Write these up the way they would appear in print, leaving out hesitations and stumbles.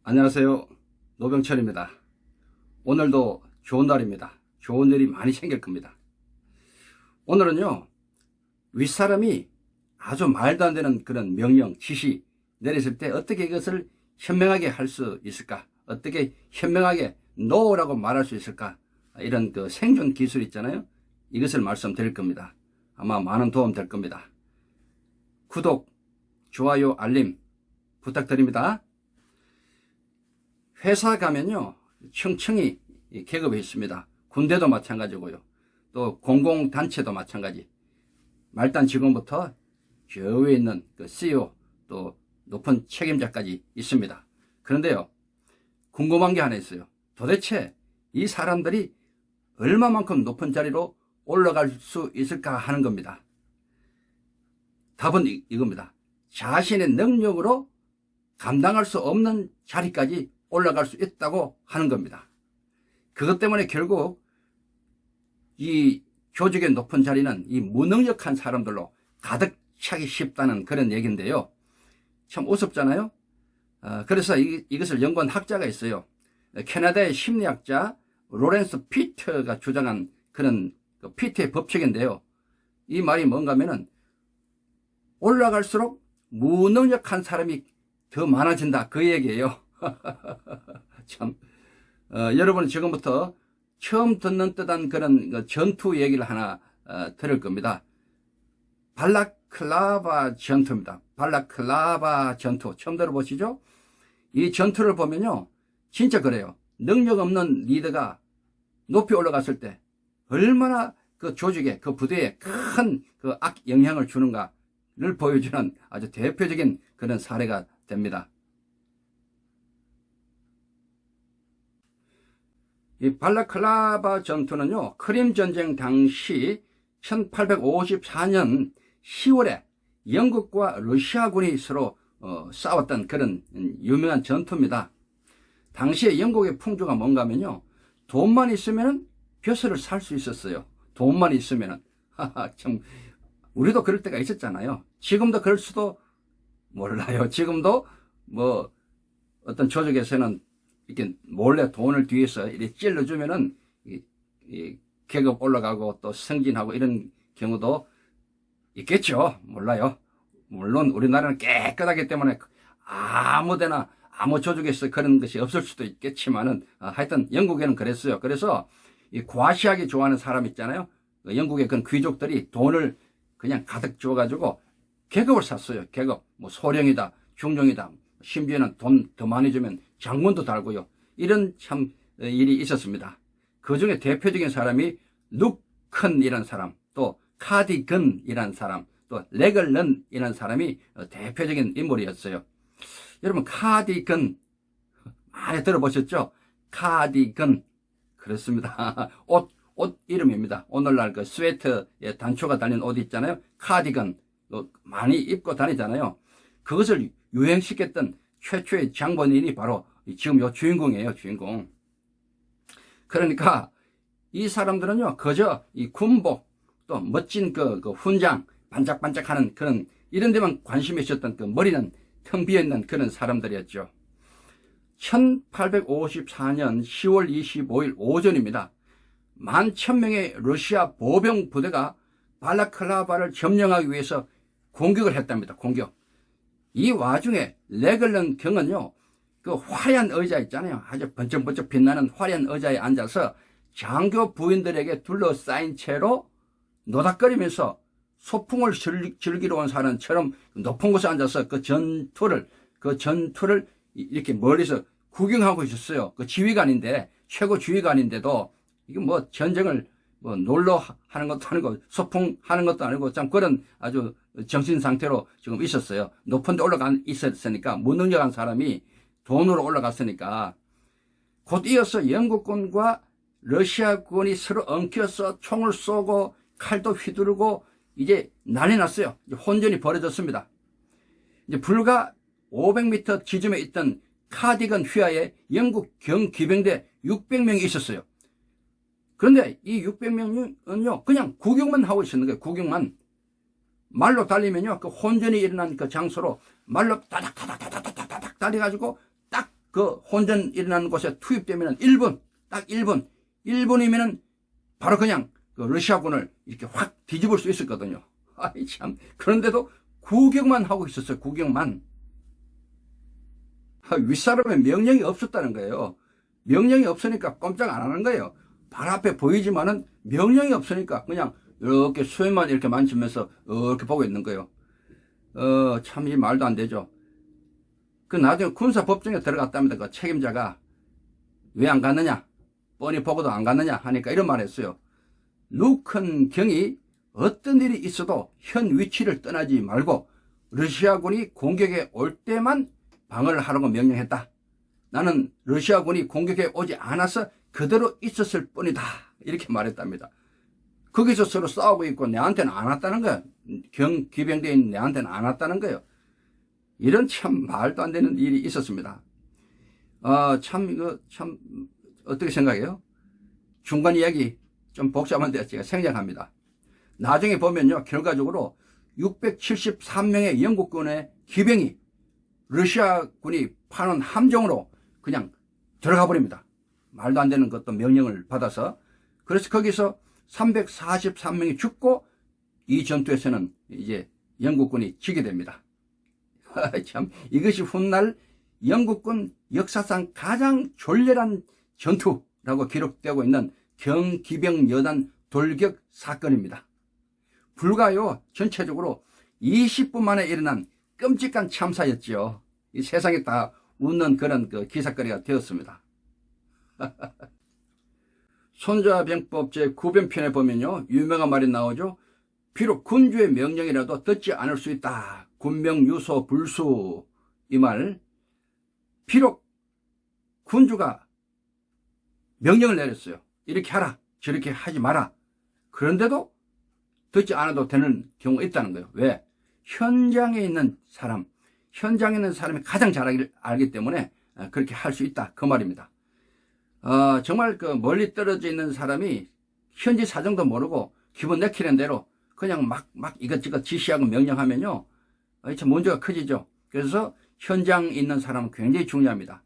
안녕하세요. 노병철입니다. 오늘도 좋은 날입니다. 좋은 일이 많이 생길 겁니다. 오늘은요, 윗사람이 아주 말도 안 되는 그런 명령, 지시 내렸을 때 어떻게 이것을 현명하게 할 수 있을까? 어떻게 현명하게 NO라고 말할 수 있을까? 이런 그 생존 기술 있잖아요. 이것을 말씀드릴 겁니다. 아마 많은 도움 될 겁니다. 구독, 좋아요, 알림 부탁드립니다. 회사 가면요, 층층이 계급이 있습니다. 군대도 마찬가지고요. 또 공공단체도 마찬가지. 말단 직원부터 저 위에 있는 그 CEO, 또 높은 책임자까지 있습니다. 그런데요, 궁금한 게 하나 있어요. 도대체 이 사람들이 얼마만큼 높은 자리로 올라갈 수 있을까 하는 겁니다. 답은 이겁니다. 자신의 능력으로 감당할 수 없는 자리까지 올라갈 수 있다고 하는 겁니다. 그것 때문에 결국 이 조직의 높은 자리는 이 무능력한 사람들로 가득 차기 쉽다는 그런 얘기인데요. 참 우습잖아요. 그래서 이것을 연구한 학자가 있어요. 캐나다의 심리학자 로렌스 피터가 주장한 그런 피터의 법칙인데요. 이 말이 뭔가 하면은 올라갈수록 무능력한 사람이 더 많아진다, 그 얘기예요. 참, 여러분 지금부터 처음 듣는 듯한 그런 전투 얘기를 하나 들을 겁니다. 발라클라바 전투입니다. 발라클라바 전투 처음 들어보시죠? 이 전투를 보면요, 진짜 그래요. 능력 없는 리더가 높이 올라갔을 때 얼마나 그 조직에, 그 부대에 큰 그 악 영향을 주는가를 보여주는 아주 대표적인 그런 사례가 됩니다. 이 발라클라바 전투는요, 크림 전쟁 당시 1854년 10월에 영국과 러시아군이 서로 싸웠던 그런 유명한 전투입니다. 당시에 영국의 풍조가 뭔가 하면요, 돈만 있으면 벼슬을 살 수 있었어요. 돈만 있으면. 참, 우리도 그럴 때가 있었잖아요. 지금도 그럴 수도 몰라요. 지금도 뭐 어떤 조직에서는 이렇게 몰래 돈을 뒤에서 이렇게 찔러주면은 이 계급 올라가고 또 승진하고 이런 경우도 있겠죠. 몰라요. 물론 우리나라는 깨끗하기 때문에 아무데나 아무 조직에서 그런 것이 없을 수도 있겠지만은 하여튼 영국에는 그랬어요. 그래서 이 과시하기 좋아하는 사람 있잖아요. 영국의 그런 귀족들이 돈을 그냥 가득 줘가지고 계급을 샀어요. 계급. 뭐 소령이다, 중령이다. 심지어는 돈 더 많이 주면 장군도 달고요. 이런 참 일이 있었습니다. 그 중에 대표적인 사람이 루컨이라는 사람, 또 카디건이라는 사람, 또 레글런이라는 사람이 대표적인 인물이었어요. 여러분, 카디건 많이 들어보셨죠? 카디건. 그렇습니다. 옷 이름입니다. 오늘날 그 스웨터에 단초가 달린 옷 있잖아요. 카디건. 많이 입고 다니잖아요. 그것을 유행시켰던 최초의 장본인이 바로 지금 요 주인공이에요, 주인공. 그러니까 이 사람들은요, 그저 이 군복, 또 멋진 그 훈장, 반짝반짝하는 그런 이런 데만 관심이 있었던 그 머리는 텅 비어있는 그런 사람들이었죠. 1854년 10월 25일 오전입니다. 11,000명의 러시아 보병 부대가 발라클라바를 점령하기 위해서 공격을 했답니다. 공격. 이 와중에 레글런 경은요, 그 화려한 의자 있잖아요. 아주 번쩍번쩍 빛나는 화려한 의자에 앉아서 장교 부인들에게 둘러싸인 채로 노닥거리면서 소풍을 즐기러 온 사람처럼 높은 곳에 앉아서 그 전투를 이렇게 멀리서 구경하고 있었어요. 그 지휘관인데, 최고 지휘관인데도 이게 뭐 전쟁을 뭐 놀러 하는 것도 아니고 소풍하는 것도 아니고 참 그런 아주 정신 상태로 지금 있었어요. 높은 데 있었으니까 무능력한 사람이 돈으로 올라갔으니까 곧 이어서 영국군과 러시아군이 서로 엉켜서 총을 쏘고 칼도 휘두르고 이제 난리 났어요. 이제 혼전이 벌어졌습니다. 이제 불과 500m 지점에 있던 카디건 휘하에 영국 경기병대 600명이 있었어요. 그런데 이 600명은요, 그냥 구경만 하고 있었는 거예요. 구경만. 말로 달리면요, 그 혼전이 일어난 그 장소로 말로 따닥따닥따닥따닥 달려가지고 딱 그 혼전 일어나는 곳에 투입되면 1분, 딱 1분, 1분이면은 바로 그냥 그 러시아군을 이렇게 확 뒤집을 수 있었거든요. 아이 참. 그런데도 구경만 하고 있었어요. 구경만. 윗사람의 명령이 없었다는 거예요. 명령이 없으니까 꼼짝 안 하는 거예요. 발 앞에 보이지만은 명령이 없으니까 그냥 이렇게 수염만 이렇게 만지면서 이렇게 보고 있는 거예요. 참 이 말도 안 되죠. 그 나중에 군사법정에 들어갔답니다. 그 책임자가 왜 안 갔느냐? 뻔히 보고도 안 갔느냐? 하니까 이런 말 했어요. 루큰 경이 어떤 일이 있어도 현 위치를 떠나지 말고 러시아군이 공격에 올 때만 방어를 하라고 명령했다. 나는 러시아군이 공격에 오지 않아서 그대로 있었을 뿐이다. 이렇게 말했답니다. 거기서 서로 싸우고 있고 내한테는 안 왔다는 거야. 기병대인 내한테는 안 왔다는 거예요. 이런 참 말도 안 되는 일이 있었습니다. 참 어떻게 생각해요? 중간 이야기 좀 복잡한데 제가 생략합니다. 나중에 보면요, 결과적으로 673명의 영국군의 기병이 러시아군이 파는 함정으로 그냥 들어가 버립니다. 말도 안 되는 것도 명령을 받아서. 그래서 거기서 343명이 죽고 이 전투에서는 이제 영국군이 지게 됩니다. 참 이것이 훗날 영국군 역사상 가장 졸렬한 전투라고 기록되고 있는 경기병여단 돌격 사건입니다. 불과요 전체적으로 20분 만에 일어난 끔찍한 참사였죠. 이 세상에 다 웃는 그런 그 기사거리가 되었습니다. 손자병법 제9변편에 보면요, 유명한 말이 나오죠. 비록 군주의 명령이라도 듣지 않을 수 있다. 군명 유소 불수. 이 말, 비록 군주가 명령을 내렸어요. 이렇게 하라, 저렇게 하지 마라. 그런데도 듣지 않아도 되는 경우가 있다는 거예요. 왜? 현장에 있는 사람, 현장에 있는 사람이 가장 잘 알기 때문에 그렇게 할 수 있다. 그 말입니다. 정말 그 멀리 떨어져 있는 사람이 현지 사정도 모르고 기분 내키는 대로 그냥 막 이것저것 지시하고 명령하면요, 참 문제가 커지죠. 그래서 현장에 있는 사람은 굉장히 중요합니다.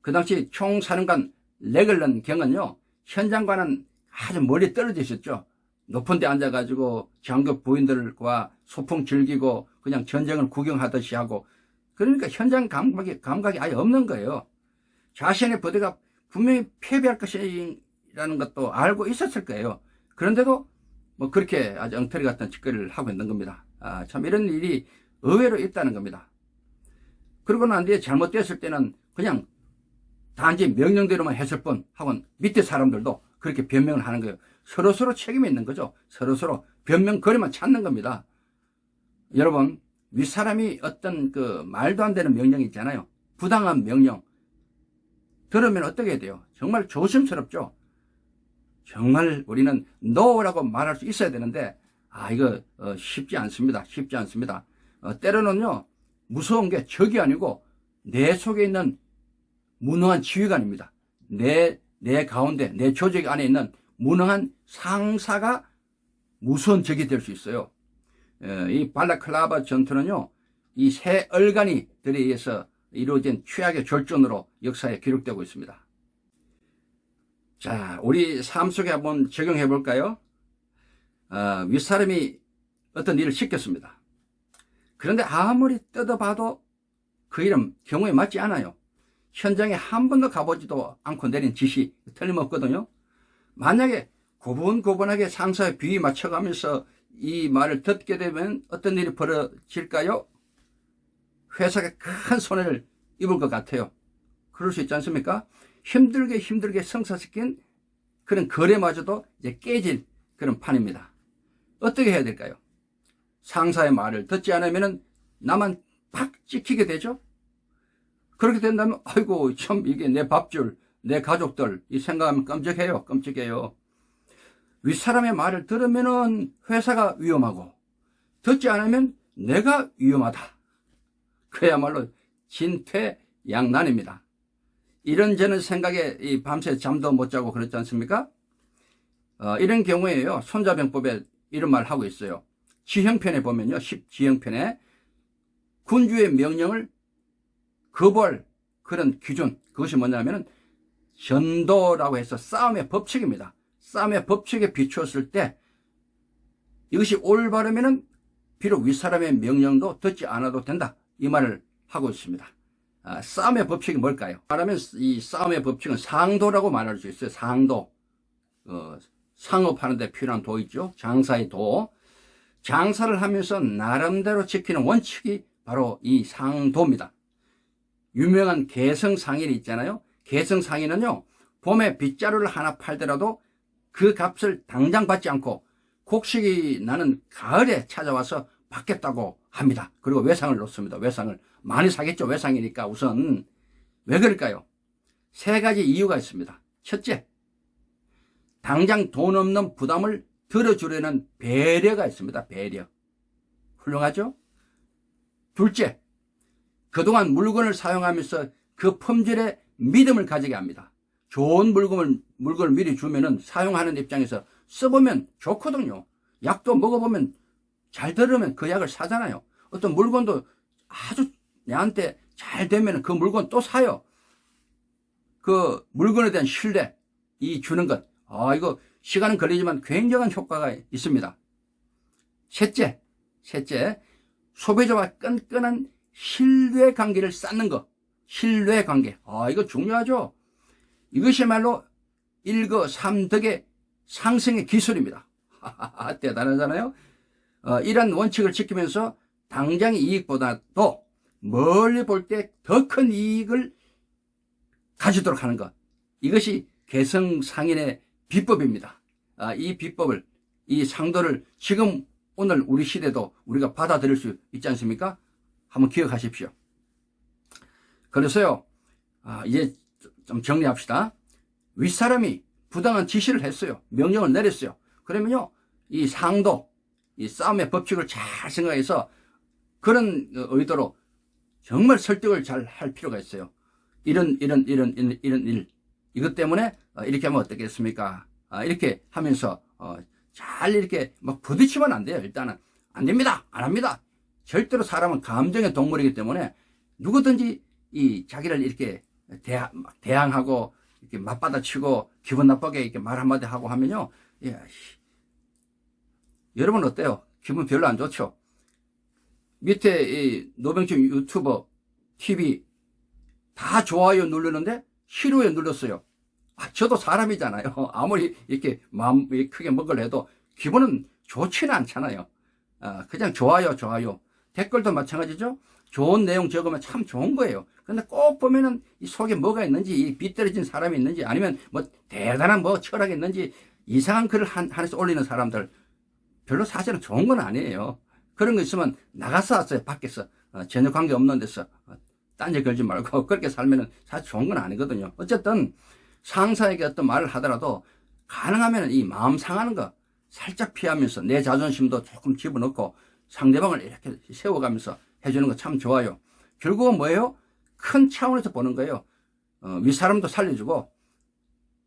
그 당시 총사령관 레글런 경은요, 현장과는 아주 멀리 떨어져 있었죠. 높은 데 앉아가지고 장교 부인들과 소풍 즐기고 그냥 전쟁을 구경하듯이 하고, 그러니까 현장 감각이 아예 없는 거예요. 자신의 부대가 분명히 패배할 것이라는 것도 알고 있었을 거예요. 그런데도 뭐 그렇게 아주 엉터리 같은 짓거리를 하고 있는 겁니다. 참 이런 일이 의외로 있다는 겁니다. 그러고 난 뒤에 잘못됐을 때는 그냥 단지 명령대로만 했을 뿐 하고 밑에 사람들도 그렇게 변명을 하는 거예요. 서로서로 책임이 있는 거죠. 서로서로 변명거리만 찾는 겁니다. 여러분, 윗사람이 어떤 그 말도 안 되는 명령이 있잖아요. 부당한 명령. 들으면 어떻게 해야 돼요? 정말 조심스럽죠. 정말 우리는 노라고 말할 수 있어야 되는데, 이거 쉽지 않습니다. 쉽지 않습니다. 때로는요, 무서운 게 적이 아니고 내 속에 있는 무능한 지휘관입니다. 내 가운데, 내 조직 안에 있는 무능한 상사가 무서운 적이 될 수 있어요. 이 발라클라바 전투는요, 이 세 얼간이들에 의해서 이루어진 최악의 절전으로 역사에 기록되고 있습니다. 자, 우리 삶 속에 한번 적용해 볼까요? 윗사람이 어떤 일을 시켰습니다. 그런데 아무리 뜯어봐도 그 일은 경우에 맞지 않아요. 현장에 한 번도 가보지도 않고 내린 지시 틀림없거든요. 만약에 고분고분하게 상사의 비위 맞춰가면서 이 말을 듣게 되면 어떤 일이 벌어질까요? 회사가 큰 손해를 입을 것 같아요. 그럴 수 있지 않습니까? 힘들게 성사시킨 그런 거래마저도 이제 깨질 그런 판입니다. 어떻게 해야 될까요? 상사의 말을 듣지 않으면 나만 팍 찍히게 되죠? 그렇게 된다면, 아이고, 참, 이게 내 밥줄, 내 가족들, 이 생각하면 끔찍해요. 윗사람의 말을 들으면은 회사가 위험하고, 듣지 않으면 내가 위험하다. 그야말로 진퇴양난입니다. 이런저런 생각에 이 밤새 잠도 못 자고 그렇지 않습니까? 이런 경우에요, 손자병법에 이런 말 하고 있어요. 지형편에 보면요, 10지형편에 군주의 명령을 그런 기준, 그것이 뭐냐면은 전도라고 해서 싸움의 법칙입니다. 싸움의 법칙에 비추었을 때 이것이 올바르면은 비록 윗사람의 명령도 듣지 않아도 된다, 이 말을 하고 있습니다. 싸움의 법칙이 뭘까요? 말하면 이 싸움의 법칙은 상도라고 말할 수 있어요. 상도. 상업하는 데 필요한 도 있죠. 장사의 도. 장사를 하면서 나름대로 지키는 원칙이 바로 이 상도입니다. 유명한 개성상인이 있잖아요. 개성상인은요, 봄에 빗자루를 하나 팔더라도 그 값을 당장 받지 않고 곡식이 나는 가을에 찾아와서 받겠다고 합니다. 그리고 외상을 놓습니다. 외상을 많이 사겠죠. 외상이니까. 우선 왜 그럴까요? 세 가지 이유가 있습니다. 첫째, 당장 돈 없는 부담을 들어주려는 배려가 있습니다. 배려. 훌륭하죠? 둘째, 그동안 물건을 사용하면서 그 품질에 믿음을 가지게 합니다. 좋은 물건을 미리 주면은 사용하는 입장에서 써보면 좋거든요. 약도 먹어보면 잘 들으면 그 약을 사잖아요. 어떤 물건도 아주 내한테 잘 되면 그 물건 또 사요. 그 물건에 대한 신뢰, 이 주는 것. 이거 시간은 걸리지만 굉장한 효과가 있습니다. 셋째, 소비자와 끈끈한 신뢰 관계를 쌓는 것. 신뢰 관계. 이거 중요하죠. 이것이야말로 일거삼득의 상승의 기술입니다. 대단하잖아요. 이런 원칙을 지키면서 당장의 이익보다도 멀리 볼 때 더 큰 이익을 가지도록 하는 것. 이것이 개성상인의 비법입니다. 이 비법을, 이 상도를 지금 오늘 우리 시대도 우리가 받아들일 수 있지 않습니까? 한번 기억하십시오. 그래서요, 이제 좀 정리합시다. 윗사람이 부당한 지시를 했어요. 명령을 내렸어요. 그러면요, 이 상도, 이 싸움의 법칙을 잘 생각해서 그런 의도로 정말 설득을 잘 할 필요가 있어요. 이런 일. 이것 때문에 이렇게 하면 어떻겠습니까? 이렇게 하면서 잘 이렇게 막 부딪히면 안 돼요. 일단은 안 됩니다. 안 합니다. 절대로 사람은 감정의 동물이기 때문에 누구든지 이 자기를 이렇게 대항하고 이렇게 맞받아치고 기분 나쁘게 이렇게 말 한마디 하고 하면요. 여러분 어때요? 기분 별로 안 좋죠? 밑에 이 노병철 유튜버 TV 다 좋아요 누르는데 싫어요 눌렀어요. 저도 사람이잖아요. 아무리 이렇게 마음 크게 먹으려 해도 기분은 좋지는 않잖아요. 그냥 좋아요. 댓글도 마찬가지죠. 좋은 내용 적으면 참 좋은 거예요. 근데 꼭 보면은 이 속에 뭐가 있는지, 빗떨어진 사람이 있는지, 아니면 뭐 대단한 철학이 있는지 이상한 글을 하나씩 올리는 사람들 별로 사실은 좋은 건 아니에요. 그런 거 있으면 나가서 왔어요. 밖에서 전혀 관계 없는 데서 딴지 걸지 말고 그렇게 살면은 사실 좋은 건 아니거든요. 어쨌든 상사에게 어떤 말을 하더라도 가능하면 이 마음 상하는 거 살짝 피하면서 내 자존심도 조금 집어넣고 상대방을 이렇게 세워가면서 해주는 거 참 좋아요. 결국은 뭐예요? 큰 차원에서 보는 거예요. 윗사람도 살려주고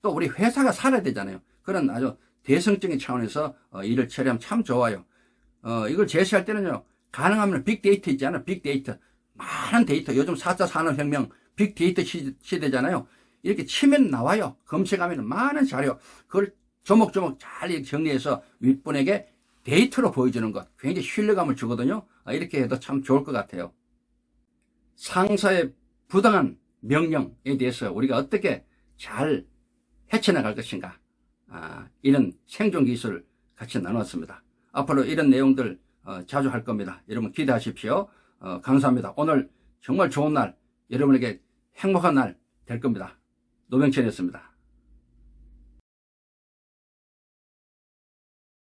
또 우리 회사가 살아야 되잖아요. 그런 아주 대성적인 차원에서 일을 처리하면 참 좋아요. 이걸 제시할 때는요, 가능하면 빅데이터 있잖아요. 빅데이터. 많은 데이터. 요즘 4차 산업혁명 빅데이터 시대잖아요. 이렇게 치면 나와요. 검색하면 많은 자료. 그걸 조목조목 잘 정리해서 윗분에게 데이터로 보여주는 것. 굉장히 신뢰감을 주거든요. 이렇게 해도 참 좋을 것 같아요. 상사의 부당한 명령에 대해서 우리가 어떻게 잘 헤쳐나갈 것인가. 이런 생존 기술을 같이 나눴습니다. 앞으로 이런 내용들 자주 할 겁니다. 여러분 기대하십시오. 감사합니다. 오늘 정말 좋은 날, 여러분에게 행복한 날 될 겁니다. 노병철이었습니다.